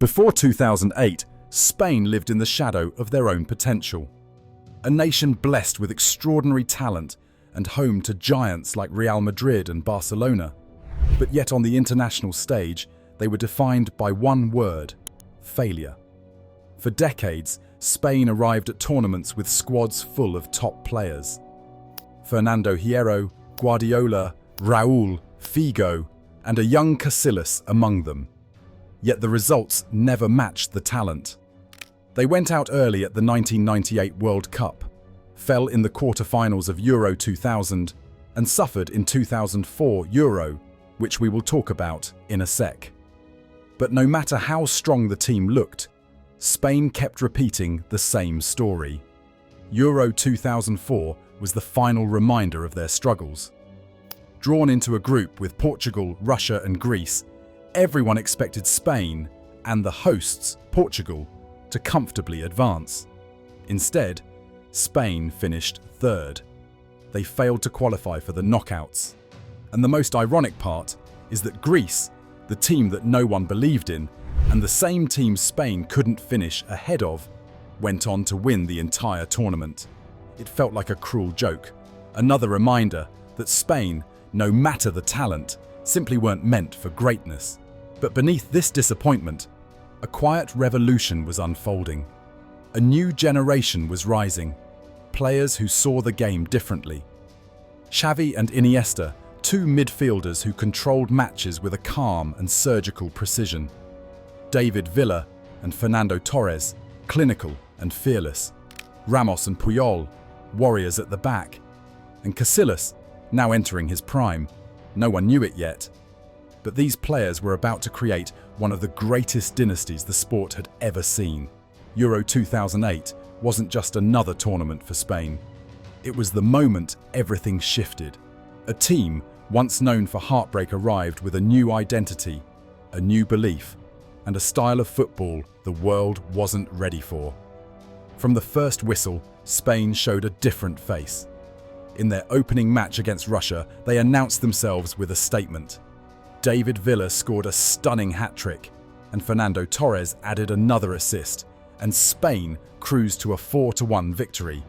Before 2008, Spain lived in the shadow of their own potential. A nation blessed with extraordinary talent and home to giants like Real Madrid and Barcelona. But yet on the international stage, they were defined by one word: failure. For decades, Spain arrived at tournaments with squads full of top players. Fernando, Guardiola, Raúl, Figo, and a young Casillas among them. Yet the results never matched the talent. They went out early at the 1998 World Cup, fell in the quarter-finals of Euro 2000, and suffered in 2004 Euro, which we will talk about in a sec. But no matter how strong the team looked, Spain kept repeating the same story. Euro 2004 was the final reminder of their struggles. Drawn into a group with Portugal, Russia and Greece, everyone expected Spain, and the hosts, Portugal, to comfortably advance. Instead, Spain finished third. They failed to qualify for the knockouts. And the most ironic part is that Greece, the team that no one believed in, and the same team Spain couldn't finish ahead of, went on to win the entire tournament. It felt like a cruel joke, another reminder that Spain, no matter the talent, simply weren't meant for greatness. But beneath this disappointment, a quiet revolution was unfolding. A new generation was rising, players who saw the game differently. Xavi and Iniesta, two midfielders who controlled matches with a calm and surgical precision. David Villa and Fernando Torres, clinical and fearless. Ramos and Puyol, warriors at the back. And Casillas, now entering his prime. No one knew it yet. But these players were about to create one of the greatest dynasties the sport had ever seen. Euro 2008 wasn't just another tournament for Spain. It was the moment everything shifted. A team once known for heartbreak arrived with a new identity, a new belief, and a style of football the world wasn't ready for. From the first whistle, Spain showed a different face. In their opening match against Russia, they announced themselves with a statement. David Villa scored a stunning hat-trick, and Fernando Torres added another assist, and Spain cruised to a 4-1 victory.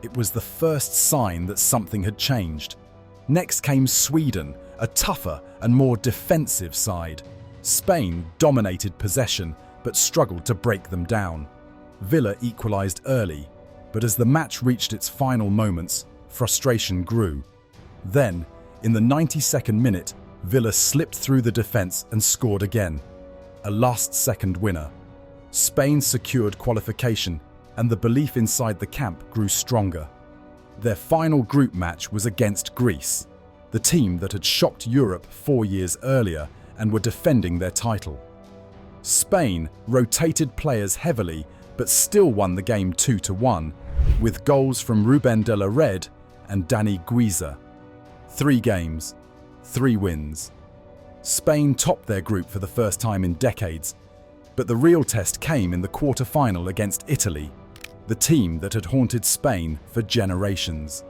It was the first sign that something had changed. Next came Sweden, a tougher and more defensive side. Spain dominated possession, but struggled to break them down. Villa equalised early, but as the match reached its final moments, frustration grew. Then, in the 92nd minute, Villa slipped through the defence and scored again. A last-second winner. Spain secured qualification, and the belief inside the camp grew stronger. Their final group match was against Greece, the team that had shocked Europe 4 years earlier and were defending their title. Spain rotated players heavily, but still won the game 2-1, with goals from Rubén de la Red and Dani Guiza. 3 games, 3 wins. Spain topped their group for the first time in decades, but the real test came in the quarter-final against Italy, the team that had haunted Spain for generations.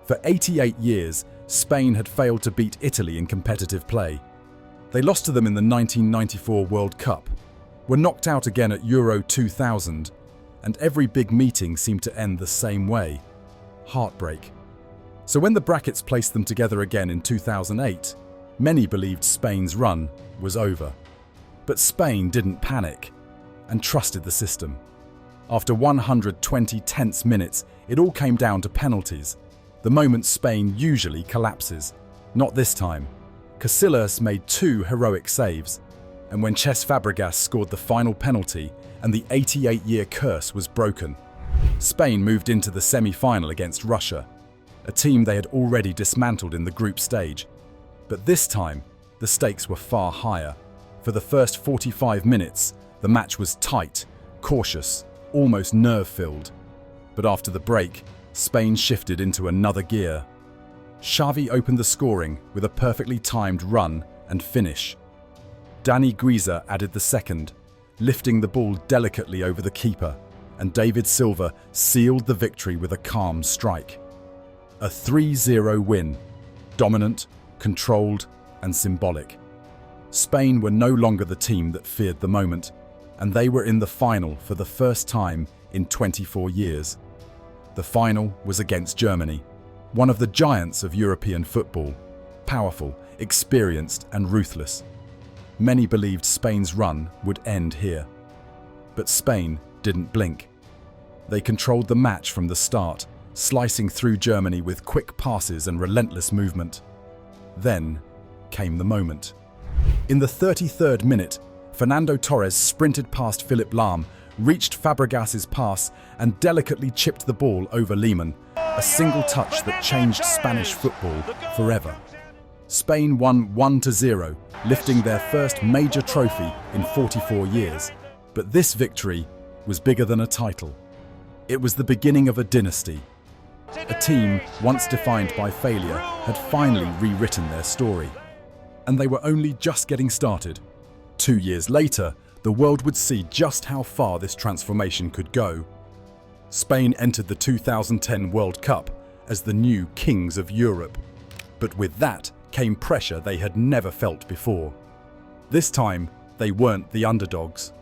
For 88 years, Spain had failed to beat Italy in competitive play. They lost to them in the 1994 World Cup, were knocked out again at Euro 2000, and every big meeting seemed to end the same way: heartbreak. So when the brackets placed them together again in 2008, many believed Spain's run was over. But Spain didn't panic and trusted the system. After 120 tense minutes, it all came down to penalties, the moment Spain usually collapses. Not this time. Casillas made 2 heroic saves, and when Cesc Fabregas scored the final penalty and the 88-year curse was broken, Spain moved into the semi-final against Russia, a team they had already dismantled in the group stage. But this time, the stakes were far higher. For the first 45 minutes, the match was tight, cautious, almost nerve-filled. But after the break, Spain shifted into another gear. Xavi opened the scoring with a perfectly timed run and finish. Dani Guiza added the second, lifting the ball delicately over the keeper, and David Silva sealed the victory with a calm strike. A 3-0 win, dominant, controlled, and symbolic. Spain were no longer the team that feared the moment. and they were in the final for the first time in 24 years. The final was against Germany, one of the giants of European football, powerful, experienced and ruthless. Many believed Spain's run would end here. But Spain didn't blink. They controlled the match from the start, slicing through Germany with quick passes and relentless movement. Then came the moment. In the 33rd minute, Fernando Torres sprinted past Philipp Lahm, reached Fabregas's pass and delicately chipped the ball over Lehmann, a single touch that changed Spanish football forever. Spain won 1-0, lifting their first major trophy in 44 years. But this victory was bigger than a title. It was the beginning of a dynasty. A team, once defined by failure, had finally rewritten their story. And they were only just getting started. 2 years later, the world would see just how far this transformation could go. Spain entered the 2010 World Cup as the new kings of Europe. But with that came pressure they had never felt before. This time, they weren't the underdogs.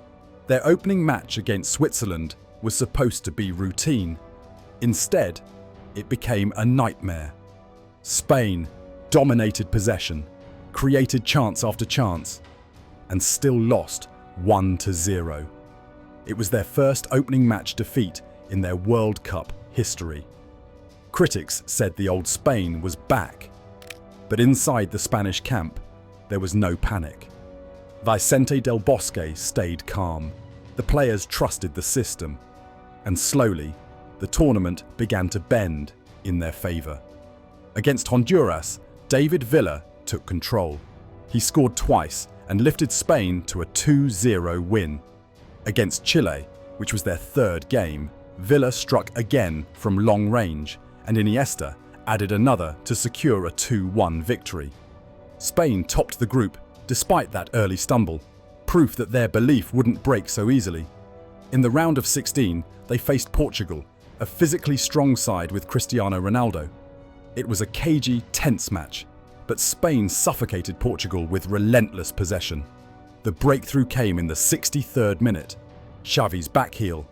Their opening match against Switzerland was supposed to be routine. Instead, it became a nightmare. Spain dominated possession, created chance after chance, and still lost 1-0. It was their first opening match defeat in their World Cup history. Critics said the old Spain was back, but inside the Spanish camp, there was no panic. Vicente del Bosque stayed calm. The players trusted the system, and slowly, the tournament began to bend in their favour. Against Honduras, David Villa took control. He scored twice and lifted Spain to a 2-0 win. Against Chile, which was their third game, Villa struck again from long range, and Iniesta added another to secure a 2-1 victory. Spain topped the group despite that early stumble, proof that their belief wouldn't break so easily. In the round of 16, they faced Portugal, a physically strong side with Cristiano Ronaldo. It was a cagey, tense match, but Spain suffocated Portugal with relentless possession. The breakthrough came in the 63rd minute. Xavi's back heel,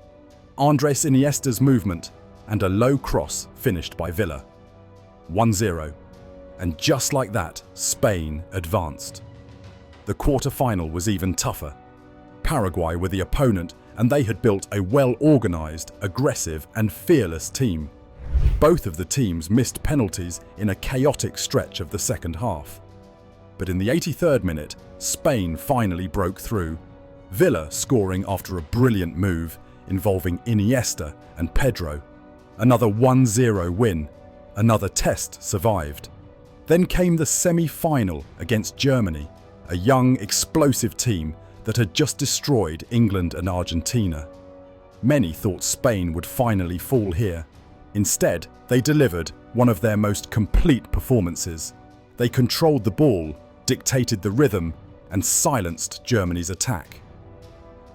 Andrés Iniesta's movement, and a low cross finished by Villa. 1-0. And just like that, Spain advanced. The quarter-final was even tougher. Paraguay were the opponent, and they had built a well-organised, aggressive and fearless team. Both of the teams missed penalties in a chaotic stretch of the second half. But in the 83rd minute, Spain finally broke through, Villa scoring after a brilliant move involving Iniesta and Pedro. Another 1-0 win, another test survived. Then came the semi-final against Germany, a young, explosive team that had just destroyed England and Argentina. Many thought Spain would finally fall here. Instead, they delivered one of their most complete performances. They controlled the ball, dictated the rhythm, and silenced Germany's attack.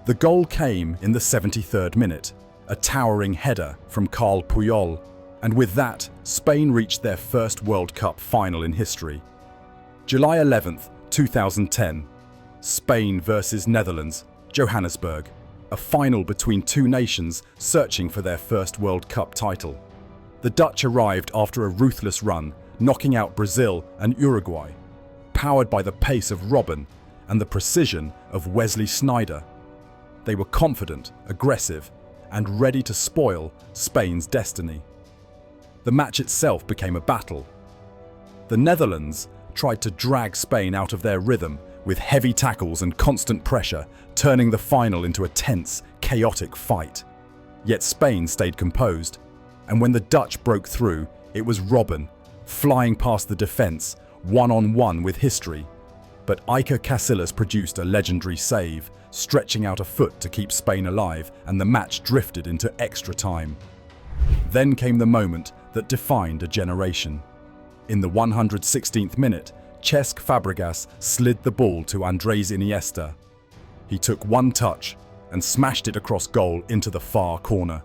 The goal came in the 73rd minute, a towering header from Puyol, and with that, Spain reached their first World Cup final in history. July 11th, 2010, Spain versus Netherlands, Johannesburg, a final between two nations searching for their first World Cup title. The Dutch arrived after a ruthless run, knocking out Brazil and Uruguay, powered by the pace of Robben and the precision of Wesley Sneijder. They were confident, aggressive, and ready to spoil Spain's destiny. The match itself became a battle. The Netherlands tried to drag Spain out of their rhythm with heavy tackles and constant pressure, turning the final into a tense, chaotic fight. Yet Spain stayed composed, and when the Dutch broke through, it was Robben, flying past the defence, one-on-one with history. But Casillas produced a legendary save, stretching out a foot to keep Spain alive, and the match drifted into extra time. Then came the moment that defined a generation. In the 116th minute, Cesc Fabregas slid the ball to Andrés Iniesta. He took one touch and smashed it across goal into the far corner.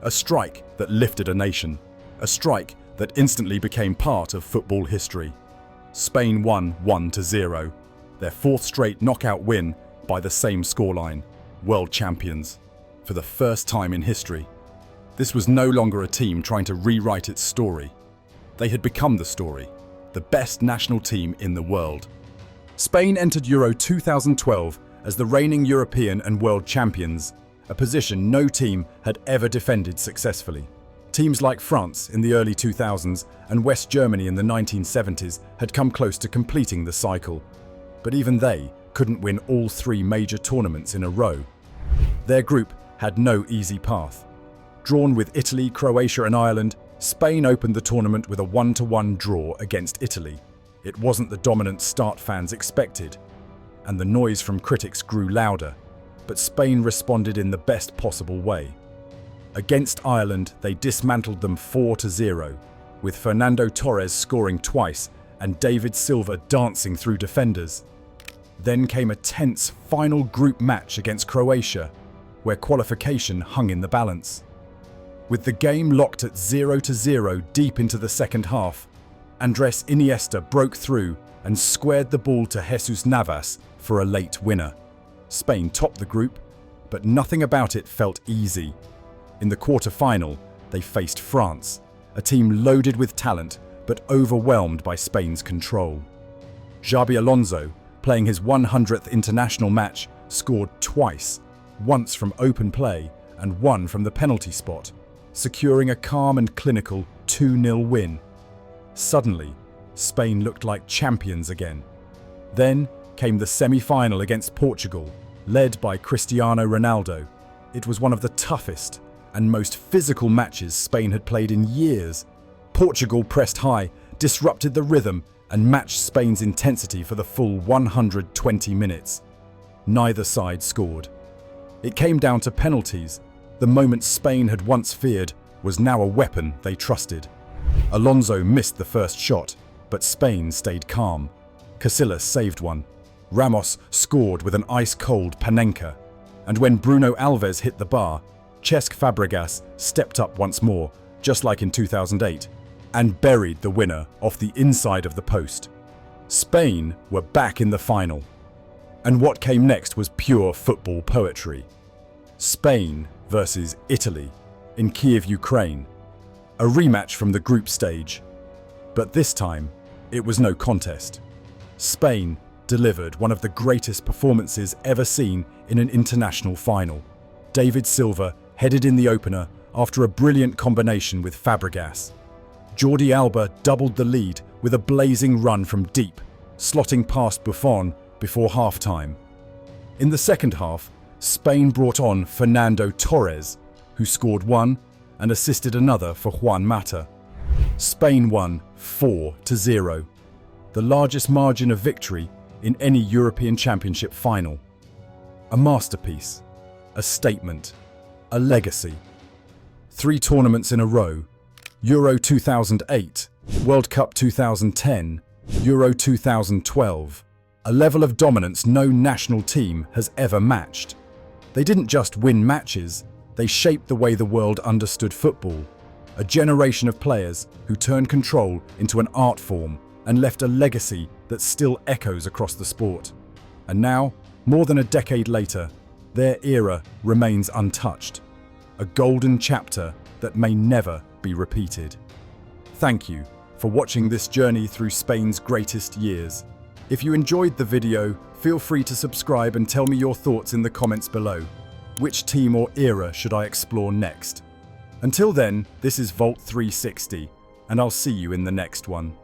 A strike that lifted a nation, a strike that instantly became part of football history. Spain won 1-0, their fourth straight knockout win by the same scoreline. world champions, for the first time in history. This was no longer a team trying to rewrite its story. They had become the story, the best national team in the world. Spain entered Euro 2012 as the reigning European and world champions, a position no team had ever defended successfully. Teams like France in the early 2000s and West Germany in the 1970s had come close to completing the cycle, but even they couldn't win all three major tournaments in a row. Their group had no easy path. Drawn with Italy, Croatia and Ireland, Spain opened the tournament with a 1-1 draw against Italy. It wasn't the dominant start fans expected, and the noise from critics grew louder, but Spain responded in the best possible way. Against Ireland, they dismantled them 4-0, with Fernando Torres scoring twice and David Silva dancing through defenders. Then came a tense final group match against Croatia, where qualification hung in the balance. With the game locked at 0-0 deep into the second half, Andrés Iniesta broke through and squared the ball to Jesus Navas for a late winner. Spain topped the group, but nothing about it felt easy. In the quarter-final, they faced France, a team loaded with talent but overwhelmed by Spain's control. Xabi Alonso, playing his 100th international match, scored twice, once from open play and one from the penalty spot, securing a calm and clinical 2-0 win. Suddenly, Spain looked like champions again. Then came the semi-final against Portugal, led by Cristiano Ronaldo. It was one of the toughest and most physical matches Spain had played in years. Portugal pressed high, disrupted the rhythm, and matched Spain's intensity for the full 120 minutes. Neither side scored. It came down to penalties. The moment Spain had once feared was now a weapon they trusted. Alonso missed the first shot, but Spain stayed calm. Casillas saved one. Ramos scored with an ice-cold Panenka. And when Bruno Alves hit the bar, Cesc Fabregas stepped up once more, just like in 2008, and buried the winner off the inside of the post. Spain were back in the final. And what came next was pure football poetry. Spain versus Italy in Kiev, Ukraine. A rematch from the group stage. But this time, it was no contest. Spain delivered one of the greatest performances ever seen in an international final. David Silva headed in the opener after a brilliant combination with Fabregas. Jordi Alba doubled the lead with a blazing run from deep, slotting past Buffon before half-time. In the second half, Spain brought on Fernando Torres, who scored one and assisted another for Juan Mata. Spain won 4-0, the largest margin of victory in any European Championship final. A masterpiece, a statement, a legacy. 3 tournaments in a row: Euro 2008, World Cup 2010, Euro 2012. A level of dominance no national team has ever matched. They didn't just win matches, they shaped the way the world understood football. A generation of players who turned control into an art form and left a legacy that still echoes across the sport. And now, more than a decade later, their era remains untouched. A golden chapter that may never be repeated. Thank you for watching this journey through Spain's greatest years. If you enjoyed the video, feel free to subscribe and tell me your thoughts in the comments below. Which team or era should I explore next? Until then, this is Vault 360, and I'll see you in the next one.